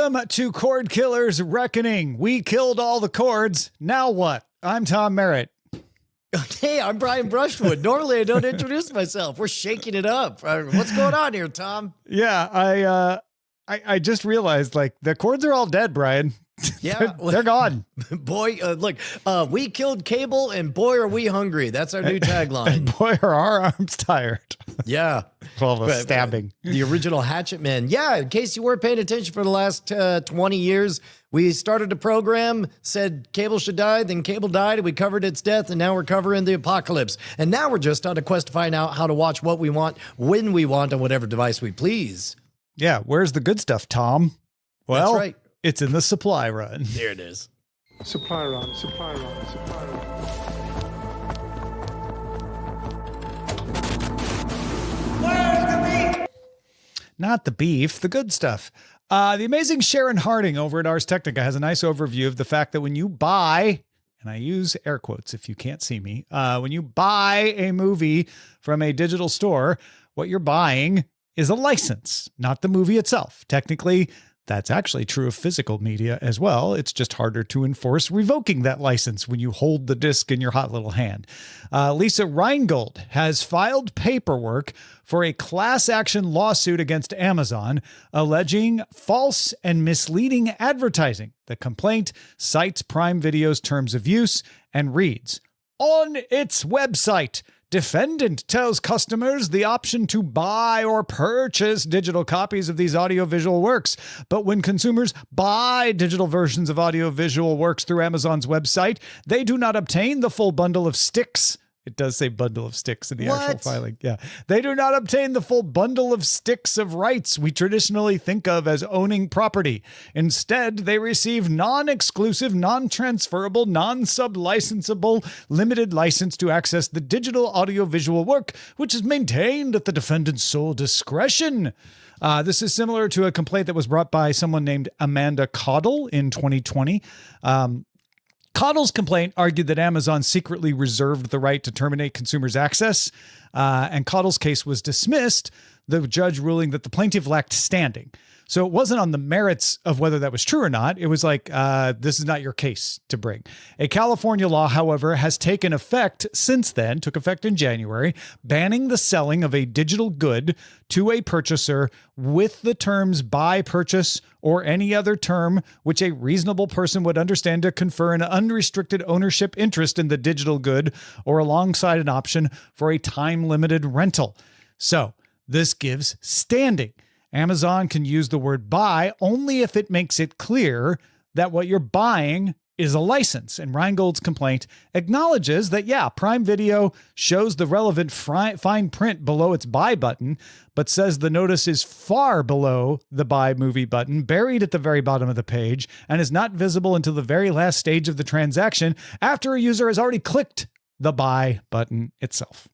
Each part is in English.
Welcome to Cordkillers Reckoning. We killed all the cords. Now what? I'm Tom Merritt. Hey, I'm Brian Brushwood. Normally, I don't introduce myself. We're shaking it up. What's going on here, Tom? Yeah, I just realized, like, the cords are all dead, Brian. Yeah. They're gone. Boy, look, we killed cable, and boy, are we hungry. That's our new tagline. And boy, are our arms tired. Yeah. Well, the stabbing. The original Hatchet Men. Yeah, in case you weren't paying attention for the last 20 years, we started a program, said cable should die, then cable died, and we covered its death, and now we're covering the apocalypse. And now we're just on a quest to find out how to watch what we want, when we want, on whatever device we please. Yeah, where's the good stuff, Tom? Well, that's right. It's in the supply run. There it is. Supply run, supply run, supply run. Where's the beef? Not the beef, the good stuff. The amazing Sharon Harding over at Ars Technica has a nice overview of the fact that when you buy, and I use air quotes if you can't see me, when you buy a movie from a digital store, what you're buying is a license, not the movie itself. Technically, that's actually true of physical media as well. It's just harder to enforce revoking that license when you hold the disc in your hot little hand. Lisa Reingold has filed paperwork for a class action lawsuit against Amazon, alleging false and misleading advertising. The complaint cites Prime Video's terms of use and reads, "On its website, defendant tells customers the option to buy or purchase digital copies of these audiovisual works. But when consumers buy digital versions of audiovisual works through Amazon's website, they do not obtain the full bundle of sticks." It does say bundle of sticks in the actual filing. Yeah. "They do not obtain the full bundle of sticks of rights we traditionally think of as owning property. Instead, they receive non-exclusive, non-transferable, non-sub-licensable, limited license to access the digital audiovisual work, which is maintained at the defendant's sole discretion." This is similar to a complaint that was brought by someone named Amanda Caudle in 2020. Caudle's complaint argued that Amazon secretly reserved the right to terminate consumers' access, and Caudle's case was dismissed, the judge ruling that the plaintiff lacked standing. So it wasn't on the merits of whether that was true or not. It was like, this is not your case to bring. A California law, however, has taken effect since then, took effect in January, banning the selling of a digital good to a purchaser with the terms buy, purchase, or any other term which a reasonable person would understand to confer an unrestricted ownership interest in the digital good or alongside an option for a time-limited rental. So this gives standing. Amazon can use the word buy only if it makes it clear that what you're buying is a license. And Reingold's complaint acknowledges that, yeah, Prime Video shows the relevant fine print below its buy button, but says the notice is far below the buy movie button, buried at the very bottom of the page, and is not visible until the very last stage of the transaction after a user has already clicked the buy button itself.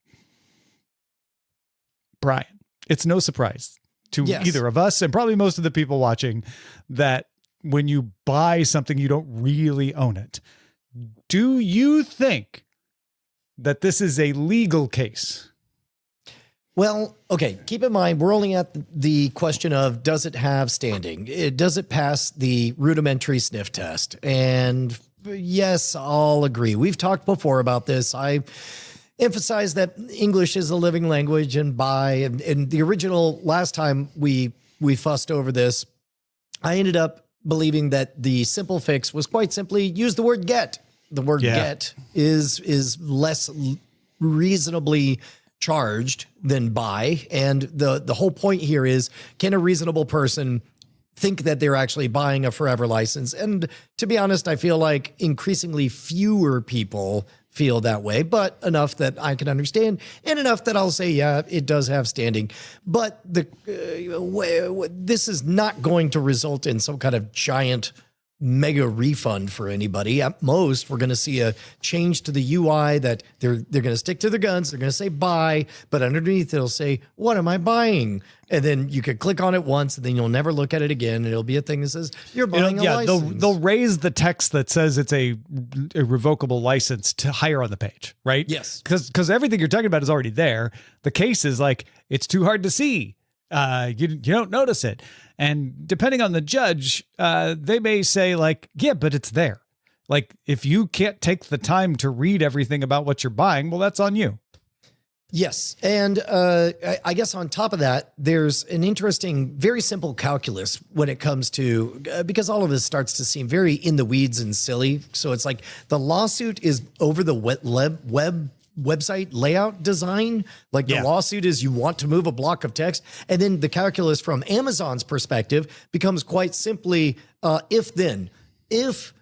Brian, it's no surprise to either of us and probably most of the people watching that when you buy something, you don't really own it. Do you think that this is a legal case? Well, okay, keep in mind, we're only at the question of, does it have standing? Does it pass the rudimentary sniff test? And yes, I'll agree. We've talked before about this. I emphasize that English is a living language, and and the original last time we fussed over this, I ended up believing that the simple fix was quite simply use the word get. The word get is less reasonably charged than buy. And the whole point here is, can a reasonable person think that they're actually buying a forever license? And to be honest, I feel like increasingly fewer people feel that way, but enough that I can understand, and enough that I'll say, yeah, it does have standing. But this is not going to result in some kind of giant mega refund for anybody. At most, we're going to see a change to the UI that they're going to stick to their guns. They're going to say buy, but underneath it'll say, what am I buying? And then you could click on it once, and then you'll never look at it again. And it'll be a thing that says you're buying a license. They'll raise the text that says it's a revocable license to higher on the page, right? Yes. Because everything you're talking about is already there. The case is like, it's too hard to see. You don't notice it. And depending on the judge, they may say like, yeah, but it's there. Like if you can't take the time to read everything about what you're buying, well, that's on you. Yes. And I guess on top of that, there's an interesting, very simple calculus when it comes to, because all of this starts to seem very in the weeds and silly. So it's like the lawsuit is over the website layout design. Like the lawsuit is you want to move a block of text. And then the calculus from Amazon's perspective becomes quite simply if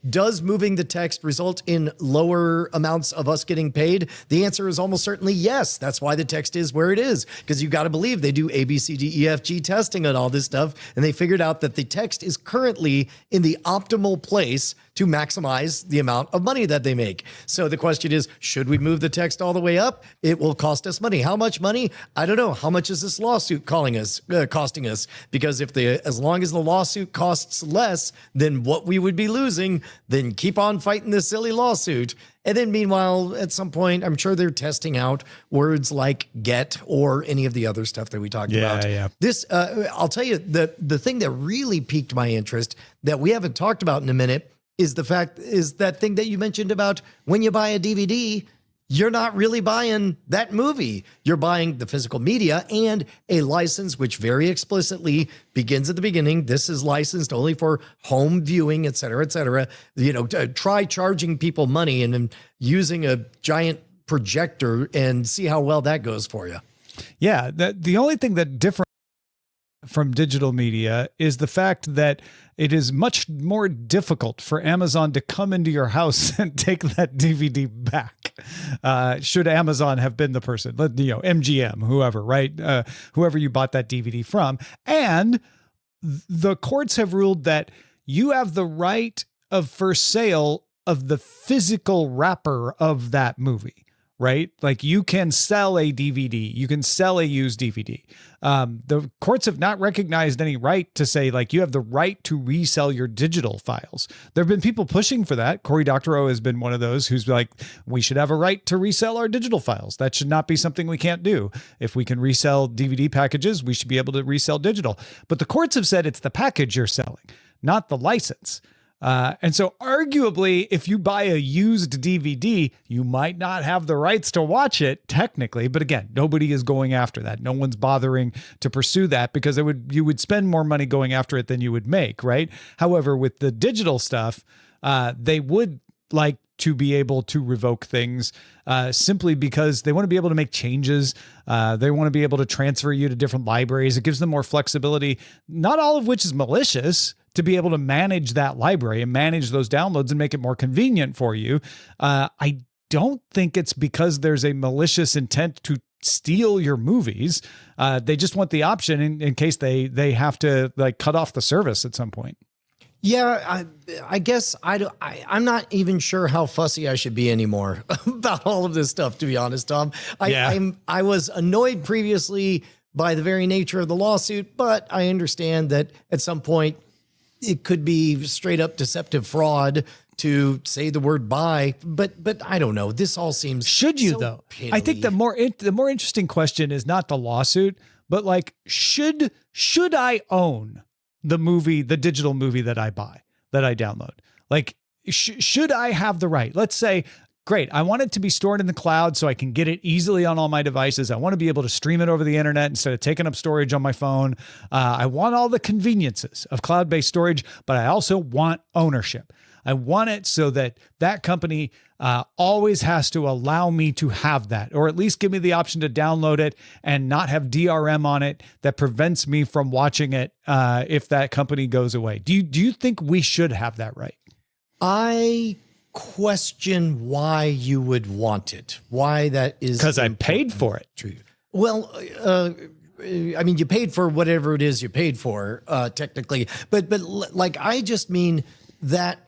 does moving the text result in lower amounts of us getting paid? The answer is almost certainly yes. That's why the text is where it is, because you got to believe they do A, B, C, D, E, F, G testing and all this stuff. And they figured out that the text is currently in the optimal place to maximize the amount of money that they make. So the question is, should we move the text all the way up? It will cost us money. How much money? I don't know. How much is this lawsuit costing us? Because as long as the lawsuit costs less than what we would be losing, then keep on fighting this silly lawsuit. And then meanwhile, at some point, I'm sure they're testing out words like get or any of the other stuff that we talked about. Yeah. This, I'll tell you, the thing that really piqued my interest that we haven't talked about in a minute is that thing that you mentioned about when you buy a DVD, you're not really buying that movie. You're buying the physical media and a license, which very explicitly begins at the beginning. This is licensed only for home viewing, et cetera, et cetera. Try charging people money and then using a giant projector and see how well that goes for you. Yeah. The only thing that different from digital media is the fact that it is much more difficult for Amazon to come into your house and take that DVD back. Should Amazon have been the person, MGM, whoever, right? Whoever you bought that DVD from. And the courts have ruled that you have the right of first sale of the physical wrapper of that movie. Right? Like you can sell a DVD, you can sell a used DVD. The courts have not recognized any right to say like you have the right to resell your digital files. There have been people pushing for that. Cory Doctorow has been one of those who's like, we should have a right to resell our digital files. That should not be something we can't do. If we can resell DVD packages, we should be able to resell digital. But the courts have said it's the package you're selling, not the license. And so arguably, if you buy a used DVD, you might not have the rights to watch it technically. But again, nobody is going after that. No one's bothering to pursue that because you would spend more money going after it than you would make, right? However, with the digital stuff, they would like to be able to revoke things simply because they want to be able to make changes. They want to be able to transfer you to different libraries. It gives them more flexibility, not all of which is malicious, to be able to manage that library and manage those downloads and make it more convenient for you. I don't think it's because there's a malicious intent to steal your movies. They just want the option in case they have to like cut off the service at some point. Yeah, I guess I'm not even sure how fussy I should be anymore about all of this stuff, to be honest, Tom. I was annoyed previously by the very nature of the lawsuit, but I understand that at some point it could be straight up deceptive fraud to say the word buy, but I don't know. This all seems should you so though? piddly. I think the more interesting question is not the lawsuit, but like should I own the movie, the digital movie that I buy, that I download? Like should I have the right? Let's say, great, I want it to be stored in the cloud so I can get it easily on all my devices. I want to be able to stream it over the internet instead of taking up storage on my phone. I want all the conveniences of cloud-based storage, but I also want ownership. I want it so that that company always has to allow me to have that, or at least give me the option to download it and not have DRM on it that prevents me from watching it if that company goes away. Do you think we should have that right? I question why you would want it. Why that is because I paid for it. True. Well, I mean, you paid for whatever it is you paid for, technically, but like I just mean that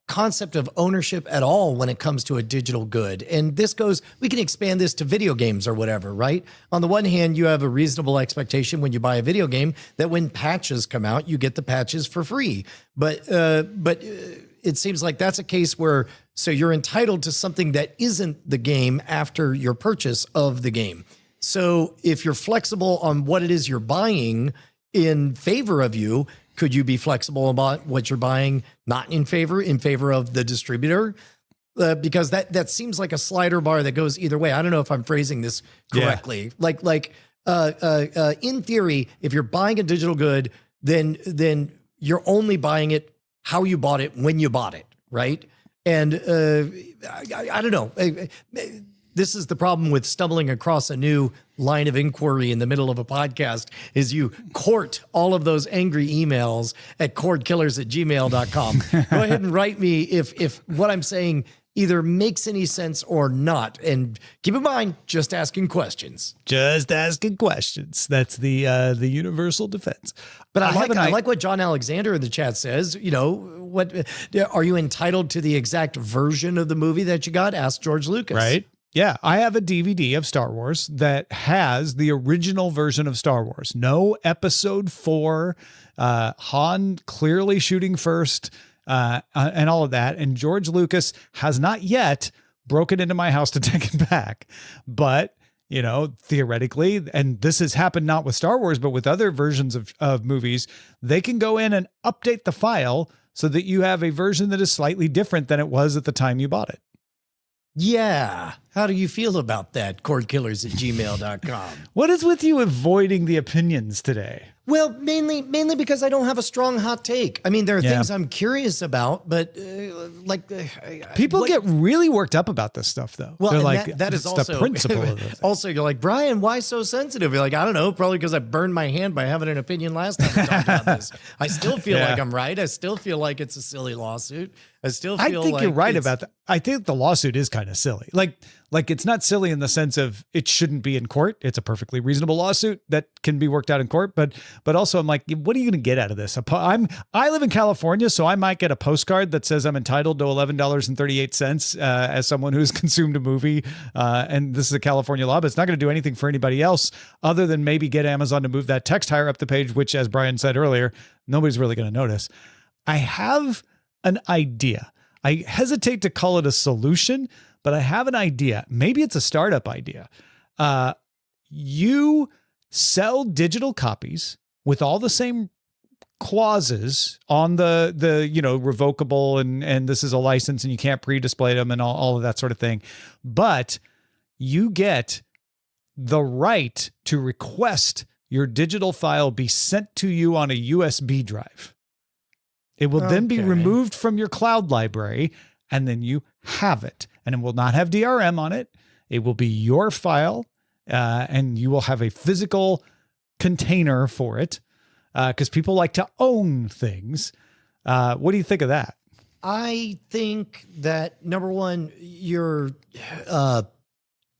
concept of ownership at all when it comes to a digital good. And this goes, we can expand this to video games or whatever, right? On the one hand, you have a reasonable expectation when you buy a video game that when patches come out, you get the patches for free. But it seems like that's a case where, so you're entitled to something that isn't the game after your purchase of the game. So if you're flexible on what it is you're buying in favor of you, could you be flexible about what you're buying not in favor of the distributor? Because that seems like a slider bar that goes either way. I don't know if I'm phrasing this correctly. Yeah. In theory, if you're buying a digital good, then you're only buying it how you bought it when you bought it, right? And I don't know. This is the problem with stumbling across a new line of inquiry in the middle of a podcast is you court all of those angry emails at cordkillers@gmail.com. Go ahead and write me if what I'm saying either makes any sense or not. And keep in mind, just asking questions. Just asking questions. That's the universal defense. But I like what John Alexander in the chat says. You know, what are you entitled to the exact version of the movie that you got? Ask George Lucas. Right. Yeah, I have a DVD of Star Wars that has the original version of Star Wars. No episode 4, Han clearly shooting first, and all of that. And George Lucas has not yet broken into my house to take it back. But, you know, theoretically, and this has happened not with Star Wars, but with other versions of movies, they can go in and update the file so that you have a version that is slightly different than it was at the time you bought it. Yeah. How do you feel about that? Cordkillers@gmail.com. What is with you avoiding the opinions today? Well, mainly because I don't have a strong hot take. I mean, there are things I'm curious about, but people get really worked up about this stuff, though. Well, they're like, that is also the principle of it. Also, you're like, Brian, why so sensitive? You're like, I don't know, probably because I burned my hand by having an opinion last time we talked about this. I still feel like I'm right. I still feel like it's a silly lawsuit. I think you're right about that. I think the lawsuit is kind of silly. Like it's not silly in the sense of it shouldn't be in court. It's a perfectly reasonable lawsuit that can be worked out in court. But also I'm like, what are you going to get out of this? I live in California, so I might get a postcard that says I'm entitled to $11.38 as someone who's consumed a movie. And this is a California law, but it's not going to do anything for anybody else other than maybe get Amazon to move that text higher up the page, which, as Brian said earlier, nobody's really going to notice. I have an idea. I hesitate to call it a solution, but I have an idea. Maybe it's a startup idea. You sell digital copies with all the same clauses on the revocable and this is a license and you can't pre-display them and all of that sort of thing. But you get the right to request your digital file be sent to you on a USB drive. It will then be removed from your cloud library, and then you have it. And it will not have DRM on it. It will be your file, and you will have a physical container for it, because people like to own things. What do you think of that? I think that, number one,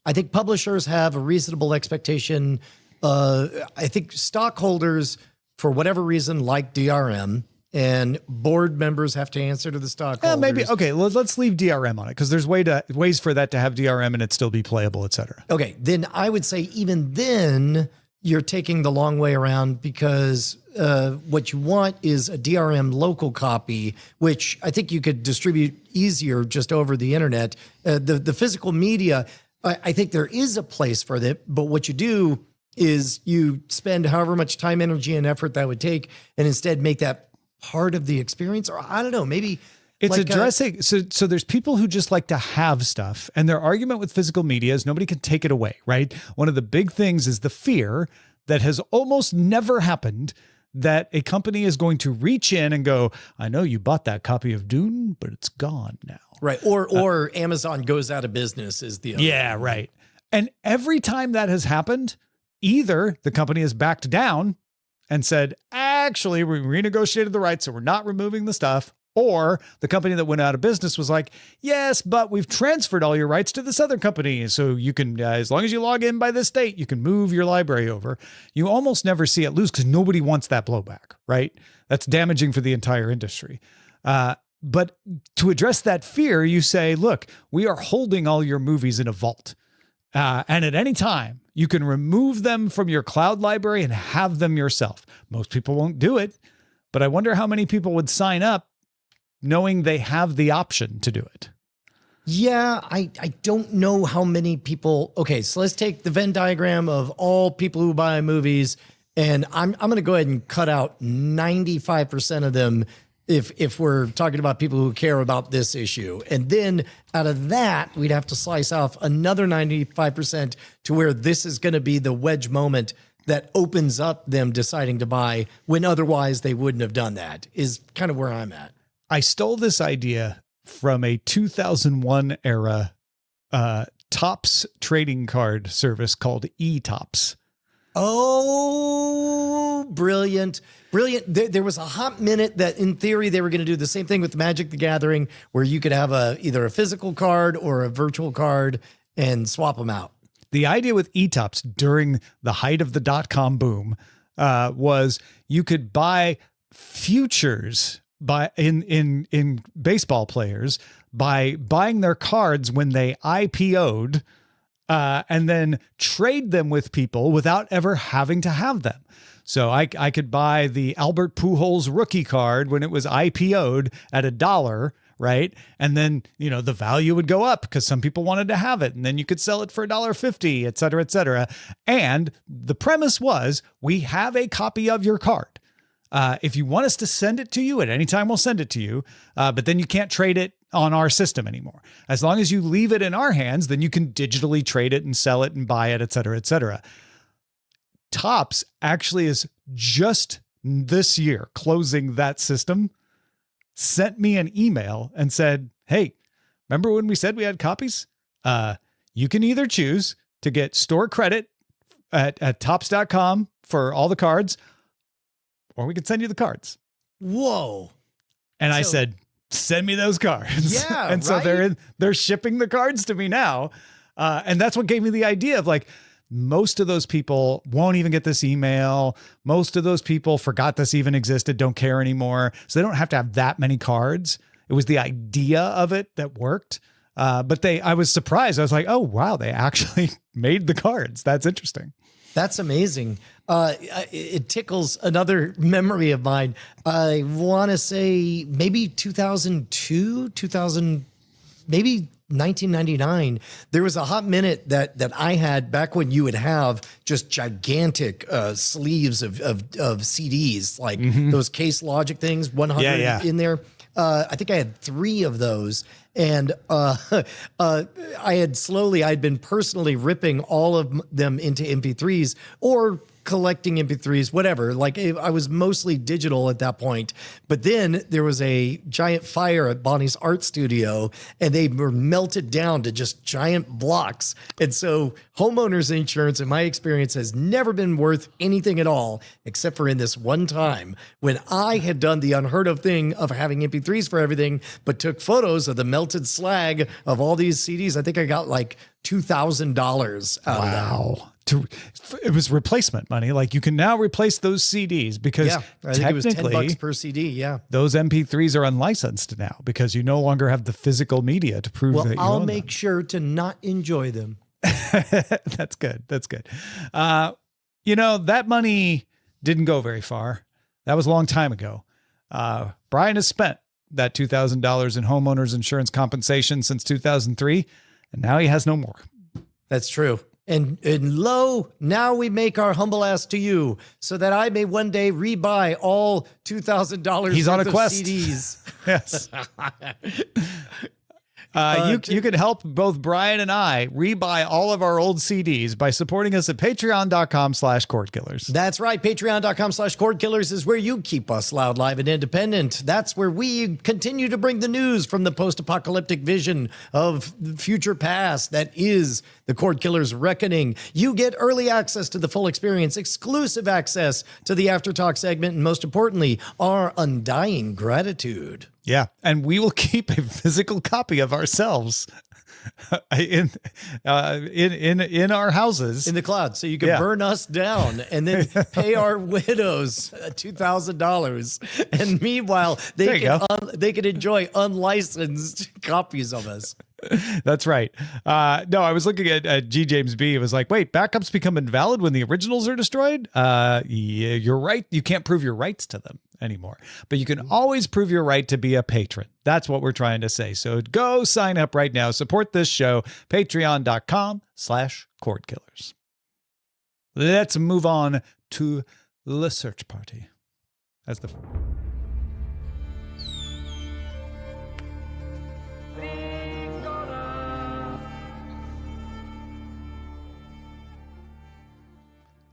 I think publishers have a reasonable expectation. I think stockholders, for whatever reason, like DRM. And board members have to answer to the stockholders. Maybe. Okay, let's leave DRM on it because there's ways for that to have DRM and it still be playable, et cetera. Okay, then I would say even then you're taking the long way around because what you want is a DRM local copy, which I think you could distribute easier just over the internet. The physical media, I think there is a place for that, but what you do is you spend however much time, energy, and effort that would take and instead make that part of the experience, or I don't know, maybe it's like addressing. So there's people who just like to have stuff, and their argument with physical media is nobody can take it away, right? One of the big things is the fear that has almost never happened that a company is going to reach in and go, I know you bought that copy of Dune, but it's gone now. Right. Or Amazon goes out of business is the other. Yeah, right. And every time that has happened, either the company has backed down and said, actually, we renegotiated the rights, so we're not removing the stuff. Or the company that went out of business was like, yes, but we've transferred all your rights to this other company. So you can, as long as you log in by this date, you can move your library over. You almost never see it lose because nobody wants that blowback, right? That's damaging for the entire industry. But to address that fear, you say, look, we are holding all your movies in a vault. And at any time, you can remove them from your cloud library and have them yourself. Most people won't do it, but I wonder how many people would sign up knowing they have the option to do it. Yeah, I don't know how many people. Okay, so let's take the Venn diagram of all people who buy movies, and I'm going to go ahead and cut out 95% of them if we're talking about people who care about this issue. And then out of that, we'd have to slice off another 95% to where this is going to be the wedge moment that opens up them deciding to buy when otherwise they wouldn't have done that, is kind of where I'm at. I stole this idea from a 2001 era Topps trading card service called eTopps. Oh, brilliant. Brilliant. There was a hot minute that in theory they were going to do the same thing with Magic the Gathering, where you could have either a physical card or a virtual card and swap them out. The idea with eTopps during the height of the .com boom was you could buy futures in baseball players by buying their cards when they IPO'd and then trade them with people without ever having to have them. So I could buy the Albert Pujols rookie card when it was IPO'd at $1, right? And then, the value would go up because some people wanted to have it. And then you could sell it for $1.50, et cetera, et cetera. And the premise was, we have a copy of your card. If you want us to send it to you at any time, we'll send it to you. But then you can't trade it on our system anymore. As long as you leave it in our hands, then you can digitally trade it and sell it and buy it, et cetera, et cetera. Topps actually is just this year closing that system, sent me an email and said, hey, remember when we said we had copies? You can either choose to get store credit at topps.com for all the cards, or we could send you the cards. Whoa. And I said, send me those cards. Yeah. And so they're shipping the cards to me now. And that's what gave me the idea of like, most of those people won't even get this email. Most of those people forgot this even existed, don't care anymore. So they don't have to have that many cards. It was the idea of it that worked. But I was surprised. I was like, oh, wow, they actually made the cards. That's interesting. That's amazing. It tickles another memory of mine. I want to say maybe 2002, maybe 1999. There was a hot minute that I had back when you would have just gigantic sleeves of CDs, like those Case Logic things, 100 in there. I think I had 3 of those. And I'd been personally ripping all of them into MP3s or collecting MP3s, whatever. Like I was mostly digital at that point. But then there was a giant fire at Bonnie's art studio and they were melted down to just giant blocks. And so homeowners insurance, in my experience, has never been worth anything at all, except for in this one time when I had done the unheard of thing of having MP3s for everything, but took photos of the melted slag of all these CDs. I think I got like $2,000 out of that. Wow. It was replacement money. Like you can now replace those CDs because I think it was $10 per CD. Yeah. Those MP3s are unlicensed now because you no longer have the physical media to prove that you I'll own make them. sure to not enjoy them. That's good. That's good. That money didn't go very far. That was a long time ago. Brian has spent that $2,000 in homeowners insurance compensation since 2003, and now he has no more. That's true. And lo, now we make our humble ask to you so that I may one day rebuy all $2,000 He's on a worth quest. of CDs. Yes. You could help both Brian and I rebuy all of our old CDs by supporting us at patreon.com/Cordkillers. That's right. Patreon.com/Cordkillers is where you keep us loud, live, and independent. That's where we continue to bring the news from the post-apocalyptic vision of the future past that is the Cordkillers Reckoning. You get early access to the full experience, exclusive access to the After Talk segment, and most importantly, our undying gratitude. Yeah, and we will keep a physical copy of ourselves in our houses in the cloud, so you can burn us down and then pay our widows $2,000, and meanwhile they can enjoy unlicensed copies of us. That's right. No, I was looking at G. James B. It was like, wait, backups become invalid when the originals are destroyed? Yeah, you're right. You can't prove your rights to them. anymore. But you can always prove your right to be a patron. That's what we're trying to say. So go sign up right now. Support this show. Patreon.com/Cordkillers. Let's move on to the search party. As the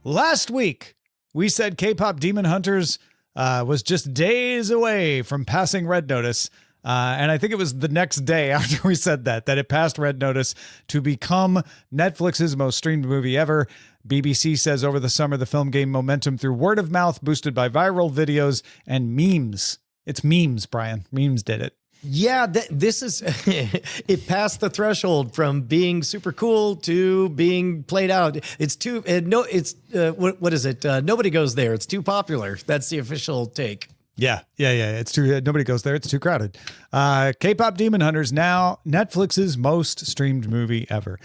last week, we said Kpop Demon Hunters was just days away from passing Red Notice. And I think it was the next day after we said that it passed Red Notice to become Netflix's most streamed movie ever. BBC says over the summer, the film gained momentum through word of mouth, boosted by viral videos and memes. It's memes, Brian. Memes did it. Yeah, this is, it passed the threshold from being super cool to being played out. It's too, what is it? Nobody goes there. It's too popular. That's the official take. Yeah. It's too, nobody goes there. It's too crowded. Kpop Demon Hunters, now Netflix's most streamed movie ever.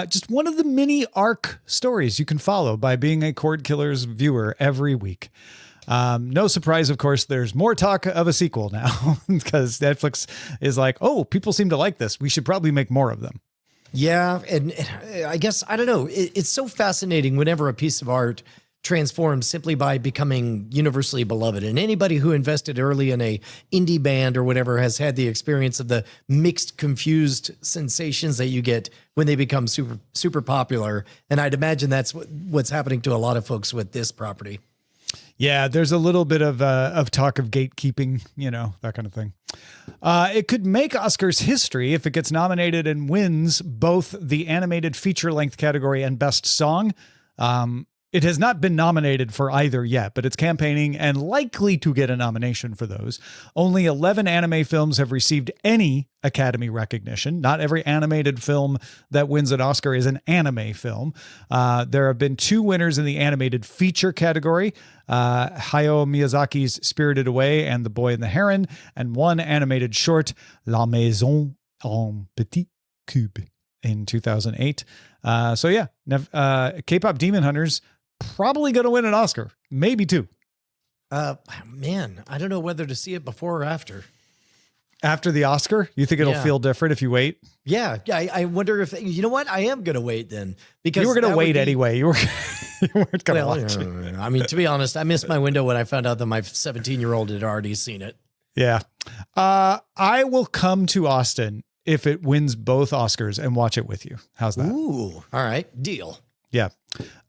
Just one of the many arc stories you can follow by being a Cordkillers viewer every week. No surprise, of course, there's more talk of a sequel now because Netflix is like, oh, people seem to like this. We should probably make more of them. Yeah. And I guess, I don't know. It's so fascinating whenever a piece of art transforms simply by becoming universally beloved. And anybody who invested early in a indie band or whatever has had the experience of the mixed, confused sensations that you get when they become super, super popular. And I'd imagine that's what's happening to a lot of folks with this property. Yeah, there's a little bit of talk of gatekeeping, that kind of thing. It could make Oscars history if it gets nominated and wins both the animated feature-length category and Best Song. It has not been nominated for either yet, but it's campaigning and likely to get a nomination for those. Only 11 anime films have received any Academy recognition. Not every animated film that wins an Oscar is an anime film. There have been 2 winners in the animated feature category, Hayao Miyazaki's Spirited Away and The Boy and the Heron, and 1 animated short, La Maison en Petit Cube, in 2008. Kpop Demon Hunters probably going to win an Oscar, maybe 2. Man, I don't know whether to see it before or after. After the Oscar, you think it'll feel different if you wait? Yeah. I wonder if, you know what? I am going to wait then, because you were going to wait anyway. You weren't going to watch it. I mean, to be honest, I missed my window when I found out that my 17-year-old had already seen it. Yeah. I will come to Austin if it wins both Oscars and watch it with you. How's that? Ooh, all right. Deal. Yeah.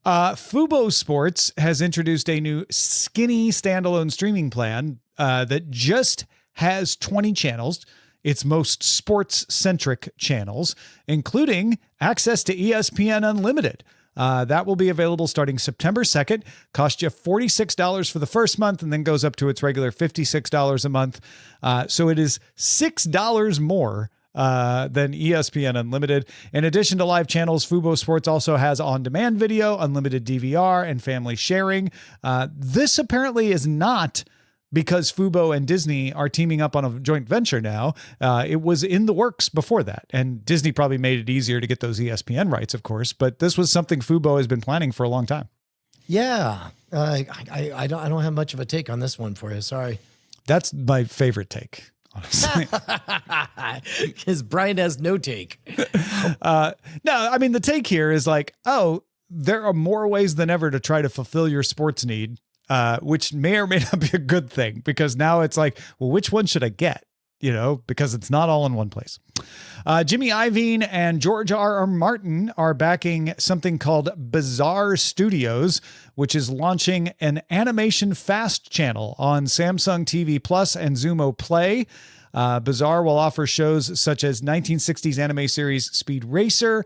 Fubo Sports has introduced a new skinny standalone streaming plan that just has 20 channels, its most sports-centric channels, including access to ESPN Unlimited. That will be available starting September 2nd. Cost you $46 for the first month and then goes up to its regular $56 a month. So it is $6 more than ESPN Unlimited. In addition to live channels, Fubo Sports also has on-demand video, unlimited DVR, and family sharing. This apparently is not because Fubo and Disney are teaming up on a joint venture now. It was in the works before that, and Disney probably made it easier to get those ESPN rights, of course, but this was something Fubo has been planning for a long time. Yeah. I don't have much of a take on this one for you. Sorry. That's my favorite take, honestly. Because Brian has no take. No, I mean, the take here is like, oh, there are more ways than ever to try to fulfill your sports need, which may or may not be a good thing, because now it's like, well, which one should I get? Because it's not all in one place. Jimmy Iovine and George R.R. Martin are backing something called Bizaar Studios, which is launching an animation fast channel on Samsung TV Plus and Xumo Play. Bizaar will offer shows such as 1960s anime series Speed Racer,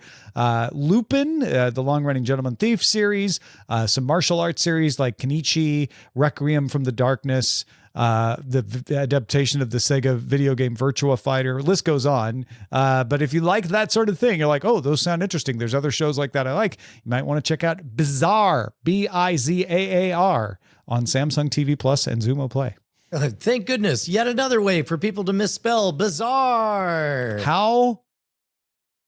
Lupin, the long-running Gentleman Thief series, some martial arts series like Kenichi, Requiem from the Darkness, the adaptation of the Sega video game Virtua Fighter. List goes on. But if you like that sort of thing, you're like, oh, those sound interesting. There's other shows like that I like. You might want to check out Bizaar, Bizaar, on Samsung TV Plus and Xumo Play. Thank goodness. Yet another way for people to misspell bizarre. How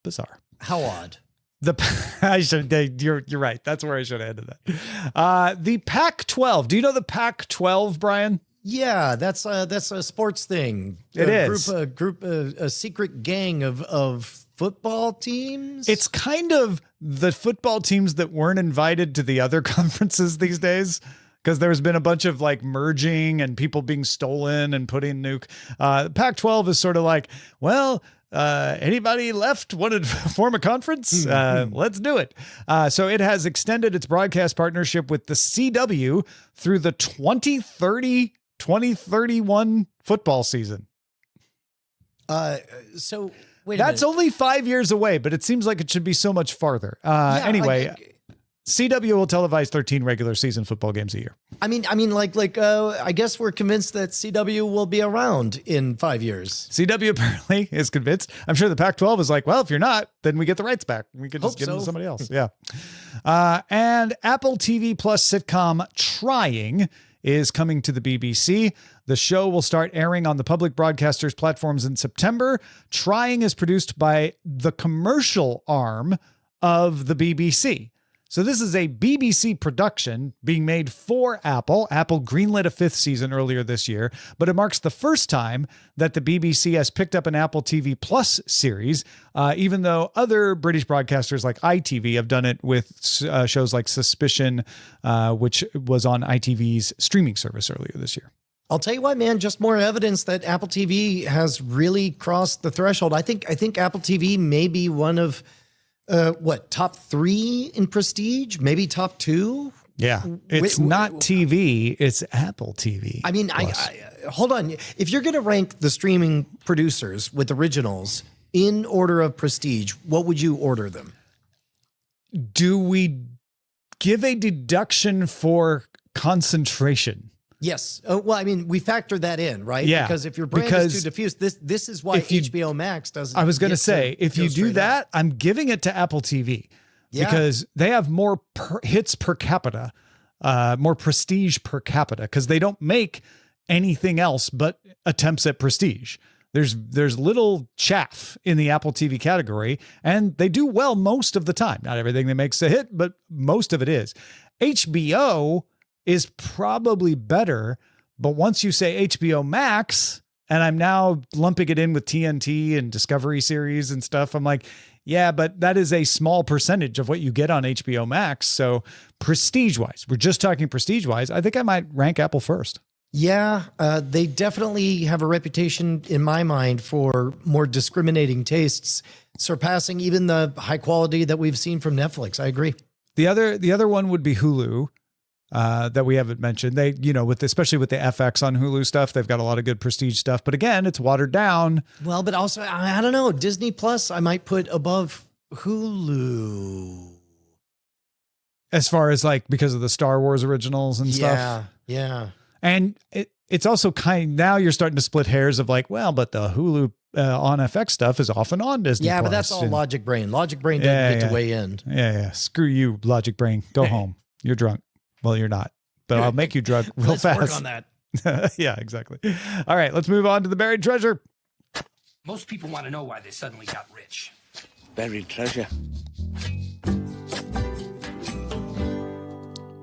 bizarre. How odd. You're right. That's where I should have ended that. The Pac-12. Do you know the Pac-12, Brian? Yeah, that's a sports thing. It is. A secret gang of football teams. It's kind of the football teams that weren't invited to the other conferences these days, because there's been a bunch of like merging and people being stolen and putting nuke. Pac-12 is sort of like, well, anybody left wanted to form a conference? Let's do it. So it has extended its broadcast partnership with the CW through the 2030-2031 football season. So wait, that's only 5 years away, but it seems like it should be so much farther. Anyway, CW will televise 13 regular season football games a year. I mean, I guess we're convinced that CW will be around in 5 years. CW apparently is convinced. I'm sure the Pac-12 is like, well, if you're not, then we get the rights back. We can just give them to somebody else. Yeah. And Apple TV Plus sitcom Trying is coming to the BBC. The show will start airing on the public broadcasters platforms in September. Trying is produced by the commercial arm of the BBC. So this is a BBC production being made for Apple. Apple greenlit a 5th season earlier this year, but it marks the first time that the BBC has picked up an Apple TV Plus series, even though other British broadcasters like ITV have done it with shows like Suspicion, which was on ITV's streaming service earlier this year. I'll tell you what, man, just more evidence that Apple TV has really crossed the threshold. I think Apple TV may be one of top 3 in prestige, maybe top 2. Yeah, it's not TV, it's Apple TV. I mean, I hold on. If you're going to rank the streaming producers with originals in order of prestige, what would you order them? Do we give a deduction for concentration? Yes. Well, I mean, we factor that in, right? Yeah. Because if your brand is too diffuse, this is why HBO Max doesn't. I was going to say, if you do that, I'm giving it to Apple TV because they have more hits per capita, more prestige per capita, because they don't make anything else but attempts at prestige. There's little chaff in the Apple TV category, and they do well most of the time. Not everything that makes a hit, but most of it is. HBO is probably better, but once you say HBO Max, and I'm now lumping it in with TNT and Discovery series and stuff, I'm like, yeah, but that is a small percentage of what you get on HBO Max. So prestige-wise, we're just talking prestige-wise, I think I might rank Apple first. Yeah, they definitely have a reputation in my mind for more discriminating tastes, surpassing even the high quality that we've seen from Netflix. I agree. The other one would be Hulu. That we haven't mentioned. They, especially with the FX on Hulu stuff, they've got a lot of good prestige stuff, but again, it's watered down. Well, but also, I don't know, Disney Plus, I might put above Hulu. As far as because of the Star Wars originals and stuff. Yeah. And it's also now you're starting to split hairs of but the Hulu on FX stuff is often on Disney Plus. But that's all Logic Brain. Logic Brain doesn't get to weigh in. Yeah. Screw you, Logic Brain. Go home. You're drunk. Well, you're not, but I'll make you drunk real fast. Let's work on that. Yeah, exactly. All right, let's move on to the buried treasure. Most people want to know why they suddenly got rich. Buried treasure.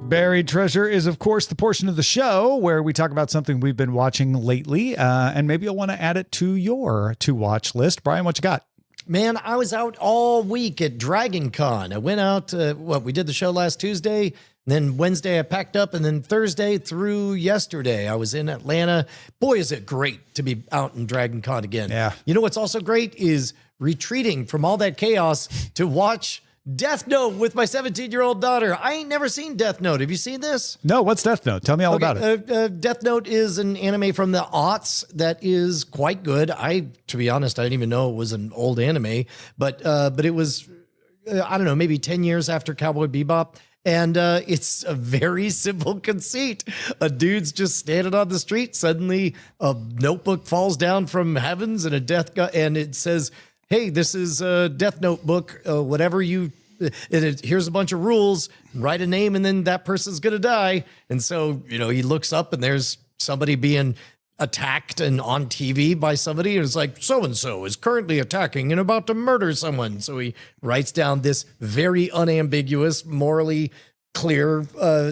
Buried treasure is, of course, the portion of the show where we talk about something we've been watching lately, and maybe you'll want to add it to your to-watch list. Brian, what you got? Man, I was out all week at Dragon Con. I went out, we did the show last Tuesday. Then Wednesday I packed up, and then Thursday through yesterday I was in Atlanta. Boy, is it great to be out in Dragon Con again. Yeah. You know what's also great is retreating from all that chaos to watch Death Note with my 17-year-old daughter. I ain't never seen Death Note. Have you seen this? No, what's Death Note? Tell me all about it. Death Note is an anime from the aughts that is quite good. To be honest, I didn't even know it was an old anime, but it was, I don't know, maybe 10 years after Cowboy Bebop. And it's a very simple conceit. A dude's just standing on the street. Suddenly, a notebook falls down from heavens, and and it says, "Hey, this is a Death Note book. Whatever you, here's a bunch of rules. Write a name, and then that person's gonna die." And so, he looks up, and there's somebody being attacked and on TV by somebody, and it's like, so-and-so is currently attacking and about to murder someone. So he writes down this very unambiguous, morally clear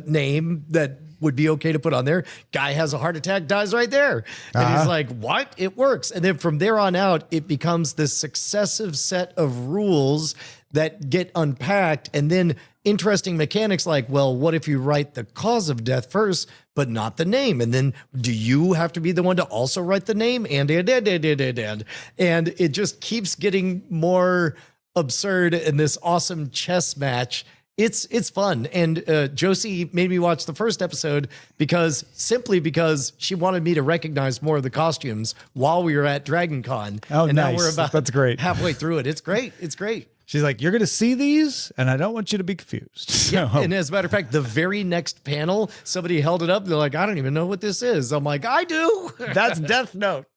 name that would be okay to put on there. Guy has a heart attack, dies right there. And he's like, what? It works. And then from there on out, it becomes this successive set of rules that get unpacked. And then interesting mechanics like, well, what if you write the cause of death first, but not the name? And then do you have to be the one to also write the name? And it just keeps getting more absurd in this awesome chess match. It's fun. And Josie made me watch the first episode because she wanted me to recognize more of the costumes while we were at Dragon Con. Oh, and nice. Now we're about That's great. halfway through it. It's great. It's great. She's like, you're going to see these, and I don't want you to be confused. So, Yeah, and as a matter of fact, the very next panel, somebody held it up. They're like, I don't even know what this is. I'm like, I do. that's Death Note.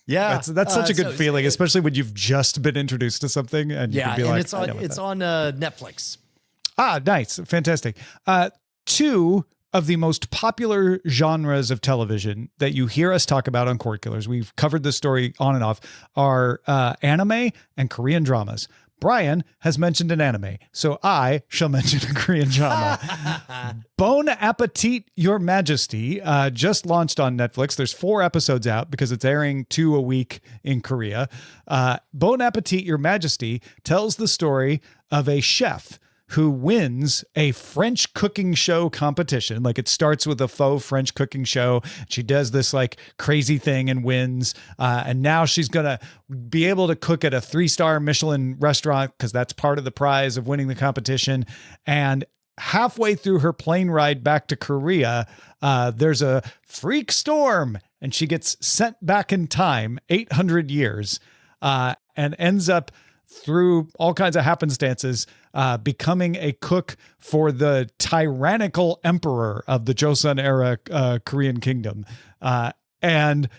Yeah, That's such a good feeling, especially when you've just been introduced to something and you can be like, it's on Netflix. Ah, nice. Fantastic. Two of the most popular genres of television that you hear us talk about on Cordkillers, we've covered this story on and off, are anime and Korean dramas. Brian has mentioned an anime, so I shall mention a Korean drama. Bon Appetit, Your Majesty, just launched on Netflix. There's 4 episodes out because it's airing 2 a week in Korea. Bon Appetit, Your Majesty tells the story of a chef who wins a French cooking show competition. Like, it starts with a faux French cooking show. She does this like crazy thing and wins. And now she's going to be able to cook at a 3-star Michelin restaurant because that's part of the prize of winning the competition. And halfway through her plane ride back to Korea, there's a freak storm and she gets sent back in time 800 years and ends up through all kinds of happenstances, becoming a cook for the tyrannical emperor of the Joseon era Korean kingdom. And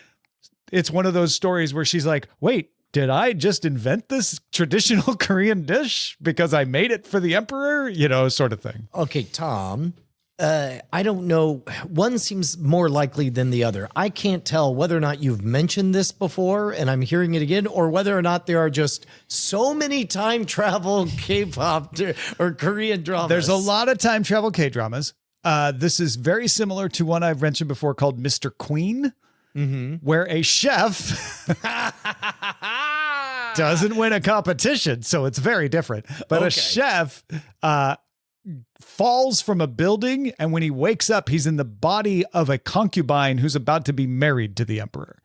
it's one of those stories where she's like, wait, did I just invent this traditional Korean dish because I made it for the emperor? Sort of thing. Okay, Tom. I don't know. One seems more likely than the other. I can't tell whether or not you've mentioned this before and I'm hearing it again, or whether or not there are just so many time travel K-pop or Korean dramas. There's a lot of time travel K-dramas. This is very similar to one I've mentioned before called Mr. Queen, where a chef doesn't win a competition. So it's very different. But a chef falls from a building, and when he wakes up, he's in the body of a concubine who's about to be married to the emperor.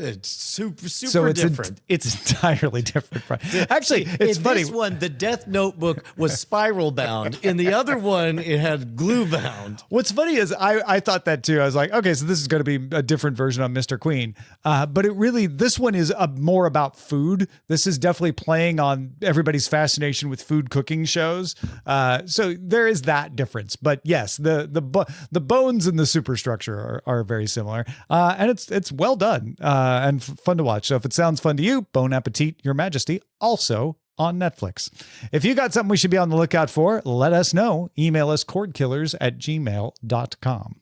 It's super different. It's entirely different. Actually, it's funny. This one, the Death Notebook was spiral bound. In the other one, it had glue bound. What's funny is I thought that too. I was like, okay, so this is going to be a different version of Mr. Queen. But this one is more about food. This is definitely playing on everybody's fascination with food cooking shows. So there is that difference. But yes, the bones and the superstructure are very similar. And it's well done. And fun to watch. So if it sounds fun to you, Bon Appetit, Your Majesty, also on Netflix. If you got something we should be on the lookout for, let us know. Email us cordkillers@gmail.com.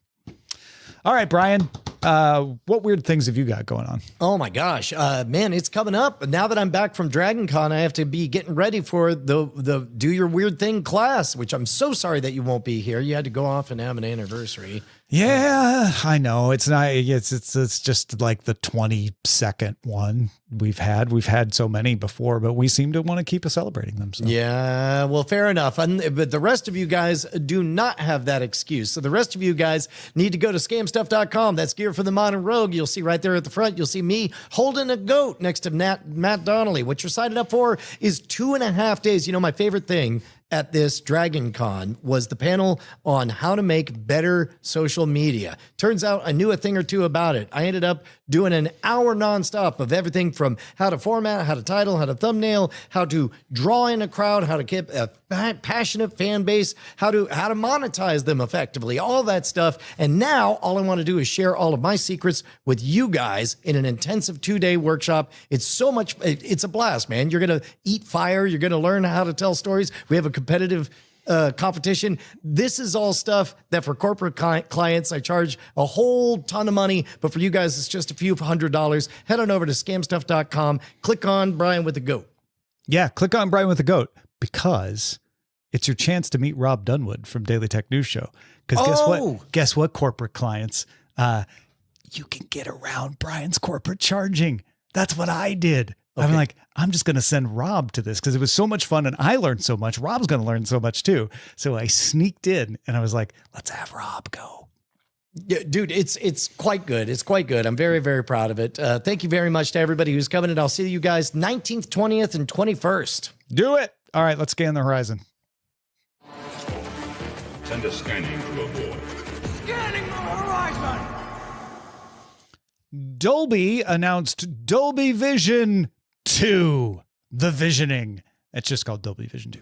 All right, Brian, what weird things have you got going on? Oh my gosh, man, it's coming up. Now that I'm back from Dragon Con, I have to be getting ready for the Do Your Weird Thing class, which I'm so sorry that you won't be here. You had to go off and have an anniversary. Yeah, I know. It's not. It's just like the 22nd one we've had. We've had so many before, but we seem to want to keep celebrating them. So. Yeah, well, fair enough. But the rest of you guys do not have that excuse. So the rest of you guys need to go to scamstuff.com. That's gear for the modern rogue. You'll see right there at the front. You'll see me holding a goat next to Matt Donnelly. What you're signing up for is 2.5 days. You know, my favorite thing at this Dragon Con was the panel on how to make better social media. Turns out I knew a thing or two about it. I ended up doing an hour nonstop of everything from how to format, how to title, how to thumbnail, how to draw in a crowd, how to keep a passionate fan base, how to monetize them effectively, all that stuff. And now all I want to do is share all of my secrets with you guys in an intensive 2-day workshop. It's so much, it's a blast, man. You're going to eat fire. You're going to learn how to tell stories. We have a competitive competition. This is all stuff that for corporate clients, I charge a whole ton of money, but for you guys, it's just a few $100. Head on over to scamstuff.com, click on Brian with the Goat. Yeah, click on Brian with the Goat, because It's your chance to meet Rob Dunwood from Daily Tech News Show. Because guess what? Guess what, corporate clients? You can get around Brian's corporate charging. That's what I did. Okay. I'm like, I'm just going to send Rob to this because it was so much fun and I learned so much. Rob's going to learn so much too. So I sneaked in and I was like, let's have Rob go. Yeah, dude, it's quite good. It's quite good. I'm very, very proud of it. Thank you very much to everybody who's coming, and I'll see you guys 19th, 20th, and 21st. Do it. All right, let's scan the horizon. Send a scanning to abort. Scanning the horizon! Dolby announced Dolby Vision 2, the visioning. It's just called Dolby Vision 2.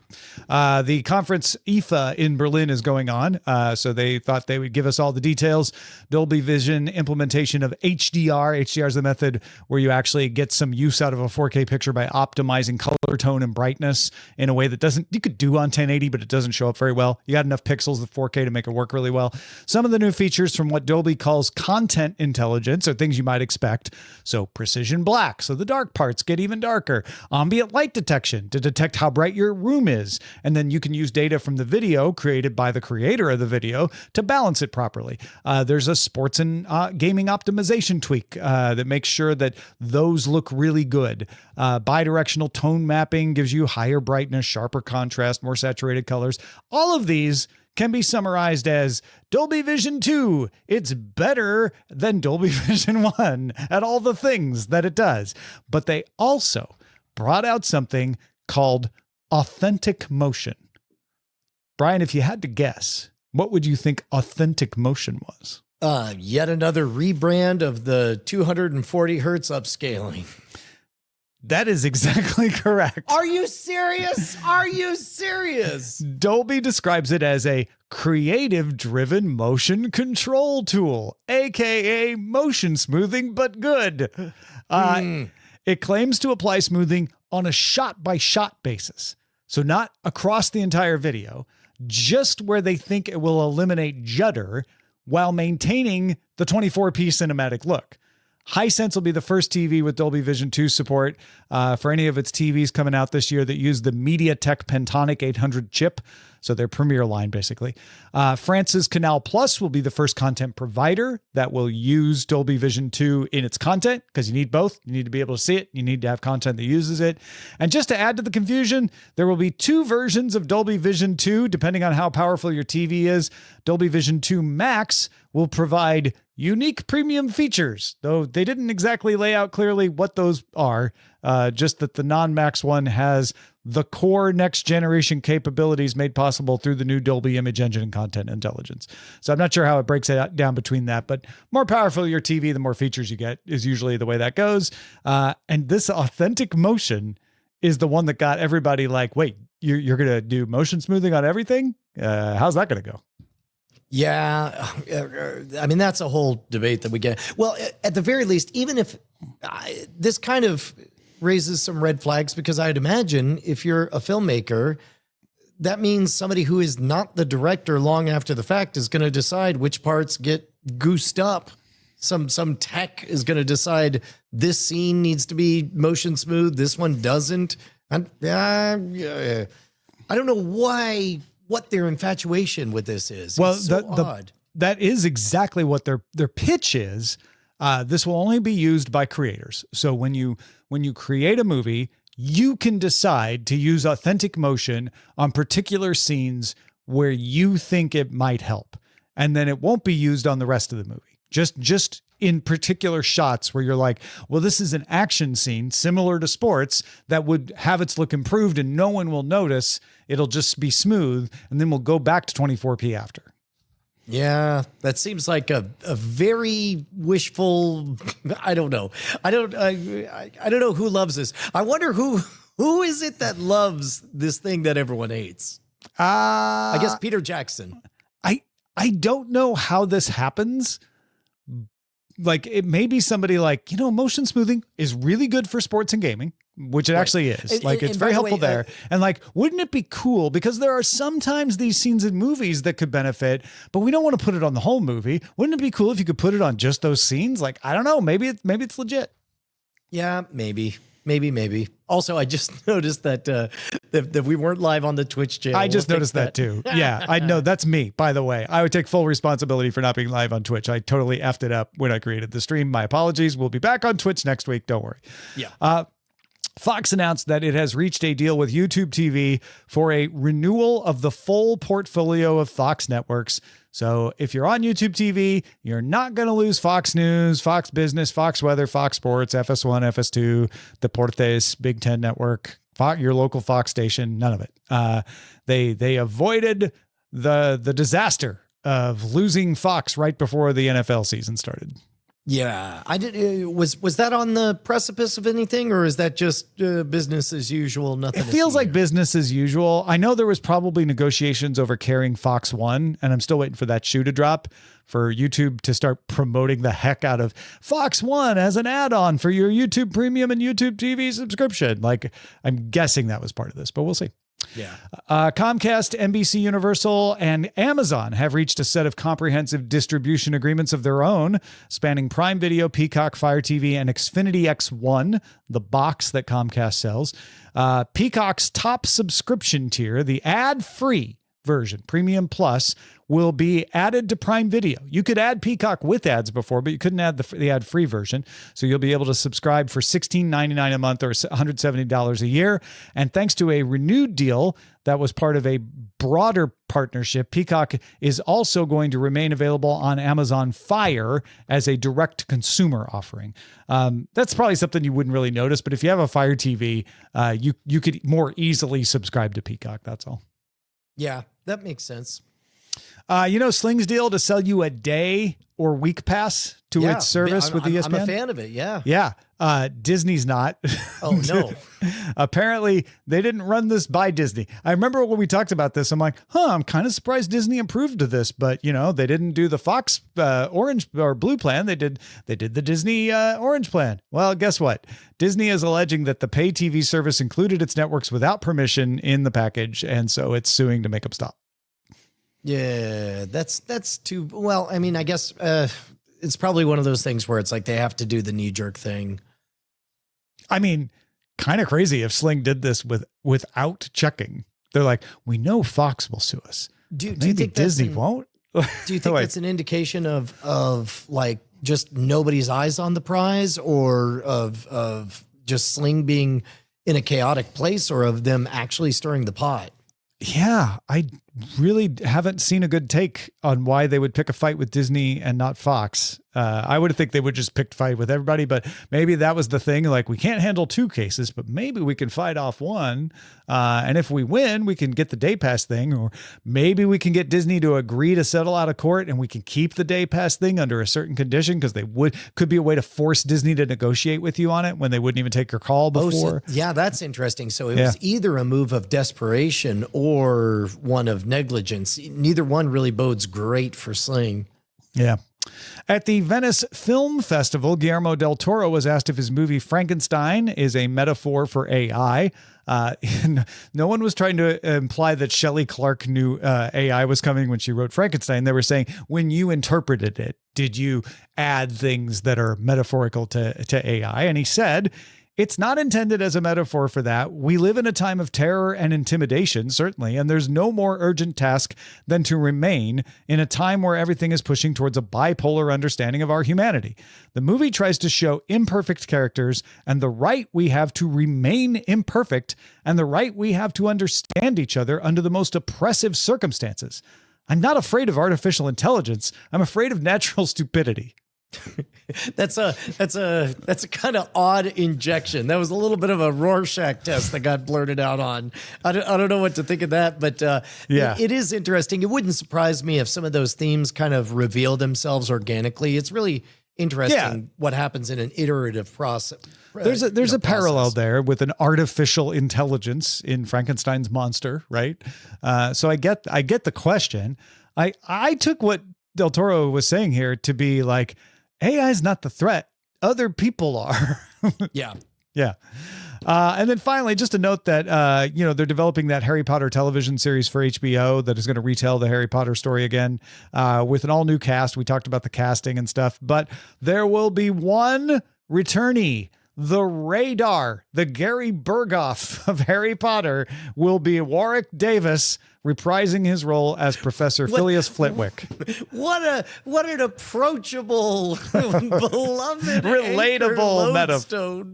The conference IFA in Berlin is going on. So they thought they would give us all the details. Dolby Vision implementation of HDR. HDR is the method where you actually get some use out of a 4K picture by optimizing color tone and brightness in a way that doesn't, you could do on 1080, but it doesn't show up very well. You got enough pixels with 4K to make it work really well. Some of the new features from what Dolby calls content intelligence are things you might expect. So precision black, so the dark parts get even darker. Ambient light detection to detect how bright your room is. And then you can use data from the video created by the creator of the video to balance it properly. There's a sports and gaming optimization tweak that makes sure that those look really good. Bidirectional tone mapping gives you higher brightness, sharper contrast, more saturated colors. All of these can be summarized as Dolby Vision 2. It's better than Dolby Vision 1 at all the things that it does. But they also brought out something called authentic motion. Brian, if you had to guess, what would you think authentic motion was? Yet another rebrand of the 240 hertz upscaling. That is exactly correct. Are you serious? Are you serious? Dolby describes it as a creative-driven motion control tool, aka motion smoothing, but good. It claims to apply smoothing on a shot-by-shot basis. So not across the entire video, just where they think it will eliminate judder while maintaining the 24p cinematic look. Hisense will be the first TV with Dolby Vision 2 support for any of its TVs coming out this year that use the MediaTek Pentonic 800 chip. So their premier line, basically. France's Canal Plus will be the first content provider that will use Dolby Vision 2 in its content, because you need both. You need to be able to see it. You need to have content that uses it. And just to add to the confusion, there will be two versions of Dolby Vision 2, depending on how powerful your TV is. Dolby Vision 2 Max will provide unique premium features, though they didn't exactly lay out clearly what those are, just that the non-Max one has the core next generation capabilities made possible through the new Dolby Image Engine and Content Intelligence. So I'm not sure how it breaks it down between that, but more powerful your TV, the more features you get is usually the way that goes. And this authentic motion is the one that got everybody like, wait, you're going to do motion smoothing on everything? How's that going to go? Yeah, I mean, that's a whole debate that we get. Well, at the very least, even if this kind of raises some red flags, because I'd imagine if you're a filmmaker, that means somebody who is not the director long after the fact is going to decide which parts get goosed up. Some tech is going to decide this scene needs to be motion smooth, this one doesn't. And I don't know what their infatuation with this is. Well, it's so odd. That is exactly what their pitch is. This will only be used by creators. So when you create a movie, you can decide to use authentic motion on particular scenes where you think it might help. And then it won't be used on the rest of the movie. Just in particular shots where you're like, well, this is an action scene similar to sports that would have its look improved and no one will notice. It'll just be smooth. And then we'll go back to 24p after. Yeah, that seems like a very wishful. I don't know. I don't know who loves this. I wonder who is it that loves this thing that everyone hates. I guess Peter Jackson. I don't know how this happens. Like, it may be somebody like, motion smoothing is really good for sports and gaming, which it actually is. It's very helpful there. And like, wouldn't it be cool? Because there are sometimes these scenes in movies that could benefit, but we don't want to put it on the whole movie. Wouldn't it be cool if you could put it on just those scenes? Like, I don't know, maybe it's legit. Yeah, maybe. Maybe. Also, I just noticed that that we weren't live on the Twitch channel. I just noticed that too. Yeah, I know. That's me, by the way. I would take full responsibility for not being live on Twitch. I totally effed it up when I created the stream. My apologies. We'll be back on Twitch next week. Don't worry. Yeah. Fox announced that it has reached a deal with YouTube TV for a renewal of the full portfolio of Fox networks. So if you're on YouTube TV, you're not going to lose Fox News, Fox Business, Fox Weather, Fox Sports, FS1, FS2, Deportes, Big Ten Network, your local Fox station, none of it. They avoided the disaster of losing Fox right before the NFL season started. Yeah, I did. Was that on the precipice of anything, or is that just business as usual? Nothing. It feels like business as usual. I know there was probably negotiations over carrying Fox One, and I'm still waiting for that shoe to drop for YouTube to start promoting the heck out of Fox One as an add-on for your YouTube Premium and YouTube TV subscription. Like, I'm guessing that was part of this, but we'll see. Yeah. Comcast, NBC Universal, and Amazon have reached a set of comprehensive distribution agreements of their own, spanning Prime Video, Peacock, Fire TV, and Xfinity X1, the box that Comcast sells. Peacock's top subscription tier, the ad-free version, Premium Plus, will be added to Prime Video. You could add Peacock with ads before, but you couldn't add the ad-free version. So you'll be able to subscribe for $16.99 a month or $170 a year. And thanks to a renewed deal that was part of a broader partnership, Peacock is also going to remain available on Amazon Fire as a direct-to-consumer offering. That's probably something you wouldn't really notice, but if you have a Fire TV, you could more easily subscribe to Peacock. That's all. Yeah, that makes sense. Sling's deal to sell you a day or week pass to its service with ESPN? I'm a fan of it, yeah. Yeah. Disney's not. Oh, no. Apparently, they didn't run this by Disney. I remember when we talked about this, I'm like, I'm kind of surprised Disney approved of this, but, they didn't do the Fox orange or blue plan. They did the Disney orange plan. Well, guess what? Disney is alleging that the pay TV service included its networks without permission in the package, and so it's suing to make them stop. Yeah, that's too well. I mean, I guess it's probably one of those things where it's like they have to do the knee jerk thing. I mean, kind of crazy if Sling did this without checking. They're like, we know Fox will sue us. Do you think Disney won't? Do you think that's an indication of like just nobody's eyes on the prize, or of just Sling being in a chaotic place, or of them actually stirring the pot? Yeah, I really haven't seen a good take on why they would pick a fight with Disney and not Fox. I would think they would just pick a fight with everybody, but maybe that was the thing. Like, we can't handle two cases, but maybe we can fight off one. And if we win, we can get the day pass thing, or maybe we can get Disney to agree to settle out of court and we can keep the day pass thing under a certain condition, because could be a way to force Disney to negotiate with you on it when they wouldn't even take your call before. Yeah, that's interesting. So it was either a move of desperation or one of negligence. Neither one really bodes great for Sling. Yeah. At the Venice Film Festival, Guillermo del Toro was asked if his movie Frankenstein is a metaphor for AI. No one was trying to imply that Shelley Clark knew AI was coming when she wrote Frankenstein. They were saying, when you interpreted it, did you add things that are metaphorical to AI? And he said, it's not intended as a metaphor for that. We live in a time of terror and intimidation, certainly, and there's no more urgent task than to remain in a time where everything is pushing towards a bipolar understanding of our humanity. The movie tries to show imperfect characters and the right we have to remain imperfect, and the right we have to understand each other under the most oppressive circumstances. I'm not afraid of artificial intelligence. I'm afraid of natural stupidity. That's a kind of odd injection. That was a little bit of a Rorschach test that got blurted out on. I don't know what to think of that, but it is interesting. It wouldn't surprise me if some of those themes kind of reveal themselves organically. It's really interesting what happens in an iterative process. There's a parallel there with an artificial intelligence in Frankenstein's monster, right? So I get the question. I took what Del Toro was saying here to be like, AI is not the threat. Other people are. Yeah. Yeah. And then finally, just a note that, they're developing that Harry Potter television series for HBO that is going to retell the Harry Potter story again with an all new cast. We talked about the casting and stuff, but there will be one returnee. the radar, the Gary Berghoff of Harry Potter, will be Warwick Davis, reprising his role as Professor Phileas Flitwick. What an approachable, beloved, relatable metaphor.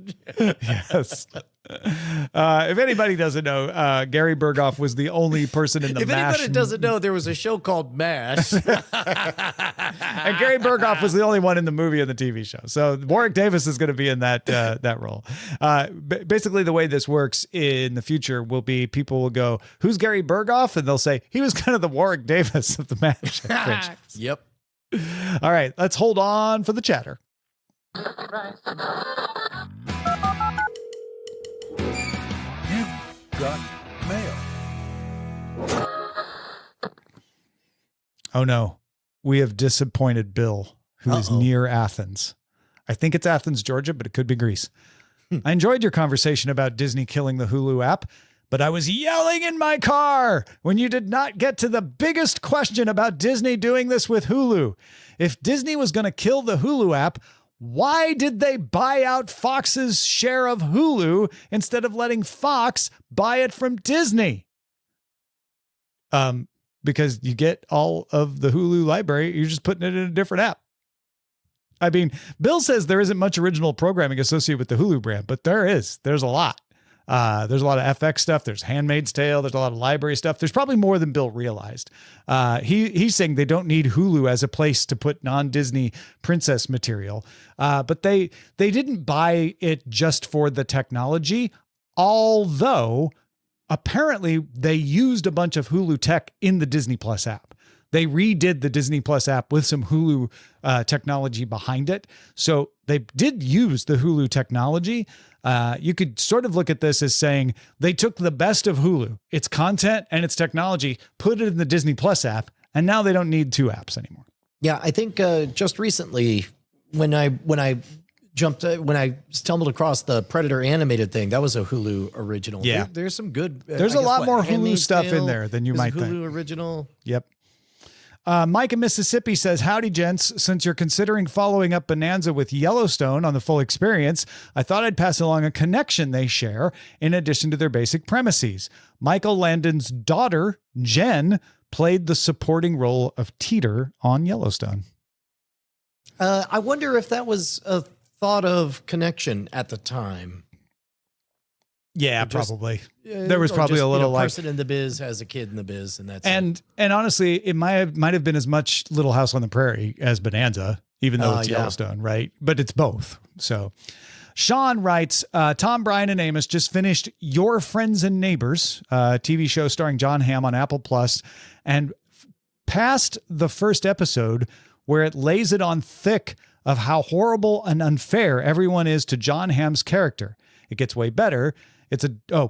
Yes. If anybody doesn't know, Gary Berghoff was the only person in the If MASH. anybody doesn't know, there was a show called MASH. And Gary Berghoff was the only one in the movie and the TV show. So Warwick Davis is going to be in that role. Basically, the way this works in the future will be people will go, "Who's Gary Berghoff?" And they'll say, "He was kind of the Warwick Davis of the MASH franchise." Yep. All right, let's hold on for the chatter. Got mail. Oh no, we have disappointed Bill, who is near Athens. I think it's Athens, Georgia, but it could be Greece. I enjoyed your conversation about Disney killing the Hulu app, but I was yelling in my car when you did not get to the biggest question about Disney doing this with Hulu. If Disney was going to kill the Hulu app, why did they buy out Fox's share of Hulu instead of letting Fox buy it from Disney? Because you get all of the Hulu library, you're just putting it in a different app. I mean, Bill says there isn't much original programming associated with the Hulu brand, but there's a lot. There's a lot of FX stuff. There's Handmaid's Tale. There's a lot of library stuff. There's probably more than Bill realized. He's saying they don't need Hulu as a place to put non-Disney princess material. But they didn't buy it just for the technology, although apparently they used a bunch of Hulu tech in the Disney Plus app. They redid the Disney Plus app with some Hulu technology behind it. So they did use the Hulu technology. You could sort of look at this as saying they took the best of Hulu, its content and its technology, put it in the Disney Plus app, and now they don't need two apps anymore. Yeah, I think just recently when I stumbled across the Predator animated thing, that was a Hulu original. Yeah. There's some good. There's a lot more Hulu Handmaid's stuff in Tale there than you is might a think. Hulu original. Yep. Mike in Mississippi says, "Howdy, gents. Since you're considering following up Bonanza with Yellowstone on the full experience, I thought I'd pass along a connection they share in addition to their basic premises. Michael Landon's daughter, Jen, played the supporting role of Teeter on Yellowstone." I wonder if that was a thought of connection at the time. Yeah, Just- probably. There was probably a little like person in the biz has a kid in the biz, and that's it. and honestly, it might have been as much Little House on the Prairie as Bonanza, even though it's yeah. Yellowstone, right? But it's both. So Sean writes, Tom, Brian, and Amos just finished Your Friends and Neighbors, TV show starring John Hamm on Apple Plus, and past the first episode where it lays it on thick of how horrible and unfair everyone is to John Hamm's character. It gets way better.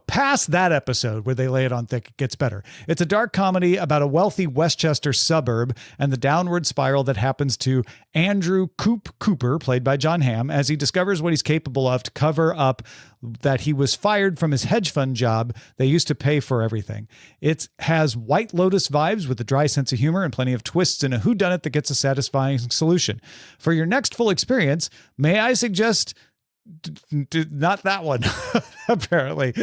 Past that episode where they lay it on thick, it gets better. It's a dark comedy about a wealthy Westchester suburb and the downward spiral that happens to Andrew Cooper, played by John Hamm, as he discovers what he's capable of to cover up that he was fired from his hedge fund job they used to pay for everything. It has White Lotus vibes with a dry sense of humor and plenty of twists and a whodunit that gets a satisfying solution. For your next full experience, may I suggest... not that one. Apparently,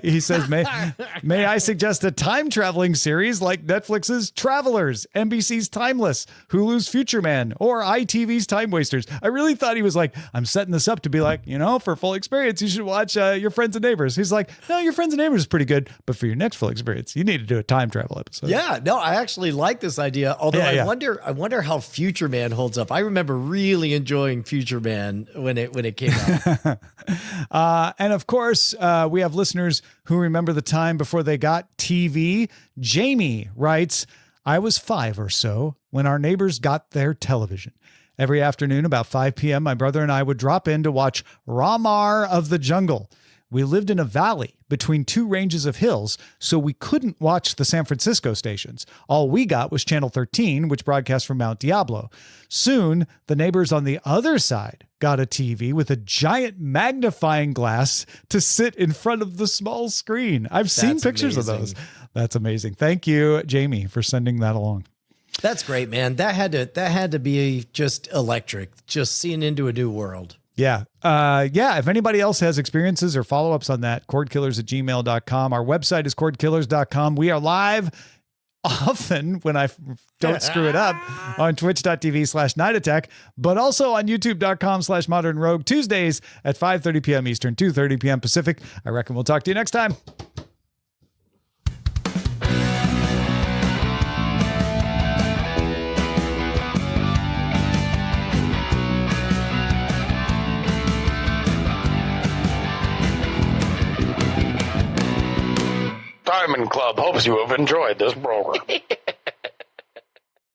he says, may I suggest a time traveling series like Netflix's Travelers, NBC's Timeless, Hulu's Future Man, or ITV's Time Wasters. I really thought he was like, I'm setting this up to be like, for full experience, you should watch Your Friends and Neighbors. He's like, no, Your Friends and Neighbors is pretty good, but for your next full experience, you need to do a time travel episode. Yeah, no, I actually like this idea. Although I wonder how Future Man holds up. I remember really enjoying Future Man when it came out. And of course, we have listeners who remember the time before they got TV. Jamie writes, I was 5 or so when our neighbors got their television. Every afternoon about 5 p.m., my brother and I would drop in to watch Ramar of the Jungle. We lived in a valley between two ranges of hills, so we couldn't watch the San Francisco stations. All we got was Channel 13, which broadcast from Mount Diablo. Soon, the neighbors on the other side got a TV with a giant magnifying glass to sit in front of the small screen. I've seen pictures of those. That's amazing. Thank you, Jamie, for sending that along. That's great, man. That had to be just electric, just seeing into a new world. Yeah. If anybody else has experiences or follow-ups on that, cordkillers@gmail.com. Our website is cordkillers.com. We are live often, when I don't screw it up, on twitch.tv/nightattack, but also on youtube.com/modernrogue, Tuesdays at 5:30 p.m. Eastern, 2:30 p.m. Pacific. I reckon we'll talk to you next time. Diamond Club hopes you have enjoyed this program.